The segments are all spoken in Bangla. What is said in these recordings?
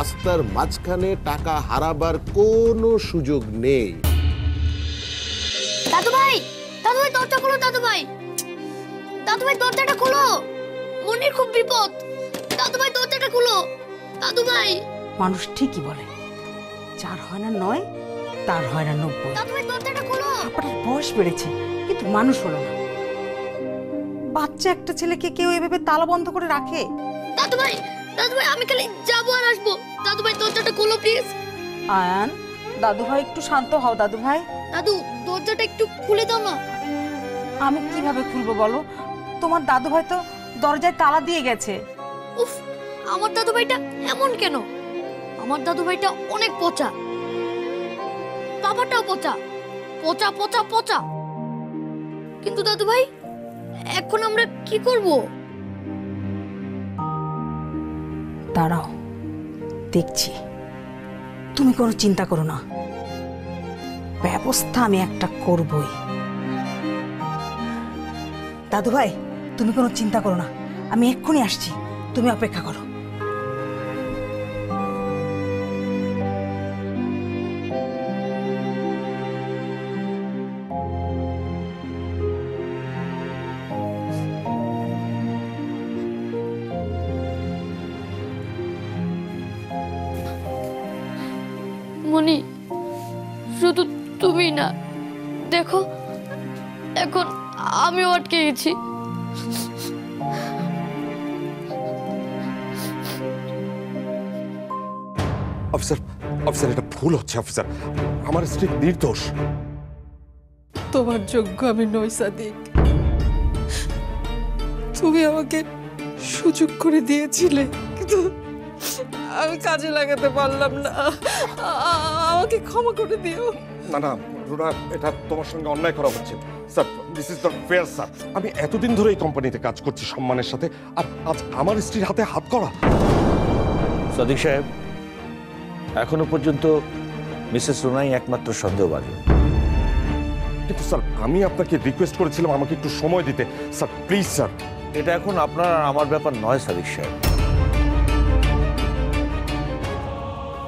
রাস্তার মাঝখানে টাকা হারাবার কোনো সুযোগ নেই। দাদু ভাই দরজা খোলো। দাদু ভাই দরজাটা খোলো। মনির খুব বিপদ। দাদু ভাই দরজাটা খোলো। দাদু ভাই। মানুষ ঠিকই বলে, যার হয় না 9 তার হয় না 90। দাদু ভাই দরজাটা খোলো। আপনার বয়স বেড়েছে কিন্তু মানুষ হলো না। বাচ্চা একটা ছেলেকে কেউ এভাবে তালা বন্ধ করে রাখে? দাদু ভাই আমি খালি যাবো আর আসবো। দাদু ভাই দরজাটা খোলো প্লিজ। আয়ান, দাদু ভাই একটু শান্ত হও। দাদু ভাই, দাদু দরজাটা একটু খুলে দাও না। আমি কিভাবে খুলবো বলো? তোমার দাদু ভাই তো দরজায় তালা দিয়ে গেছে। উফ, আমার দাদু ভাইটা এমন কেন? আমার দাদু ভাইটা অনেক পচা। বাবাটাও পচা পচা পচা পচা। কিন্তু দাদু ভাই এখন আমরা কি করব? দাঁড়াও, দেখছি। তুমি কোনো চিন্তা করো না, ব্যবস্থা আমি একটা করবই। দাদু ভাই, তুমি কোনো চিন্তা করো না, আমি এক্ষুনি আসছি, তুমি অপেক্ষা করো। মনি, শুধু তুমি না, দেখো এখন আমিও আটকে গেছি। অফিসার এটা ভুল হচ্ছে অফিসার। আমার স্ত্রী নির্দোষ। তোমার যোগ্য আমি নই সাদিক। তুমি আমাকে সুযোগ করে দিয়েছিলে, কিন্তু আমি কাজে লাগাতে পারলাম না। আমাকে ক্ষমা করে দিও। না রুনা, এটা তোমার সঙ্গে অন্যায় করা হচ্ছে sir. This is not fair sir. আমি এতদিন ধরে এই কোম্পানিতে কাজ করছি সম্মানের সাথে, আর আজ আমার স্ত্রীর হাতে হাত করা। সাদিক সাহেব, এখনো পর্যন্ত মিসেস রুনাই একমাত্র সন্দেহবাদী। কিন্তু স্যার, আমি আপনাকে রিকোয়েস্ট করেছিলাম আমাকে একটু সময় দিতে। Sir please sir. এটা এখন আপনার আর আমার ব্যাপার নয় সাদিক সাহেব,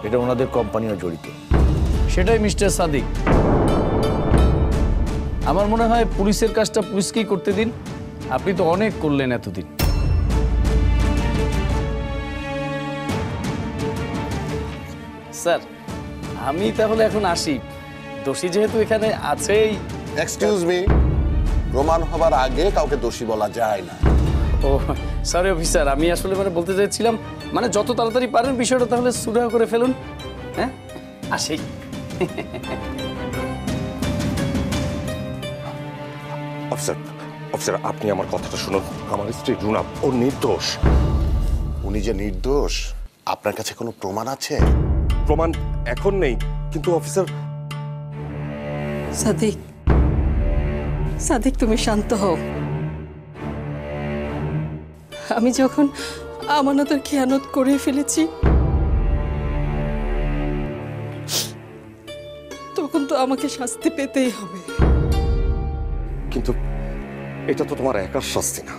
এটা ওনাদের কোম্পানিও জড়িত। সেটাই মিস্টার সাদিক, আমার মনে হয় পুলিশের কাজটা পুলিশকেই করতে দিন। আপনি তো অনেক করলেন এতদিন। স্যার, আমি তাহলে এখন আসি। দোষী যেহেতু এখানে আছেই। এক্সকিউজ মি, প্রমাণ হবার আগে কাউকে দোষী বলা যায় না। ও সরি অফিসার, আমি আসলে বলতে চাইছিলাম, যত তাড়াতাড়ি পারেন বিষয়টা তাহলে সুরাহ করে ফেলুন। হ্যাঁ, আসি। অফিসার আপনি আমার কথাটা শুনুন। আমার স্ত্রী রুনা, ও নির্দোষ। উনি যে নির্দোষ, আপনার কাছে কোনো প্রমাণ আছে? প্রমাণ এখন নেই, কিন্তু অফিসার। সাদিক তুমি শান্ত হও। আমি যখন আমানতের খেয়ানত করে ফেলেছি, তখন তো আমাকে শাস্তি পেতেই হবে। কিন্তু এটা তো তোমার একার শাস্তি না।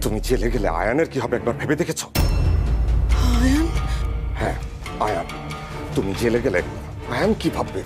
তুমি জেলে গেলে আয়ানের কি হবে একবার ভেবে দেখেছো? আয়ান? হ্যাঁ, আয়ান। তুমি জেলে গেলে আয়ান কি ভাববে?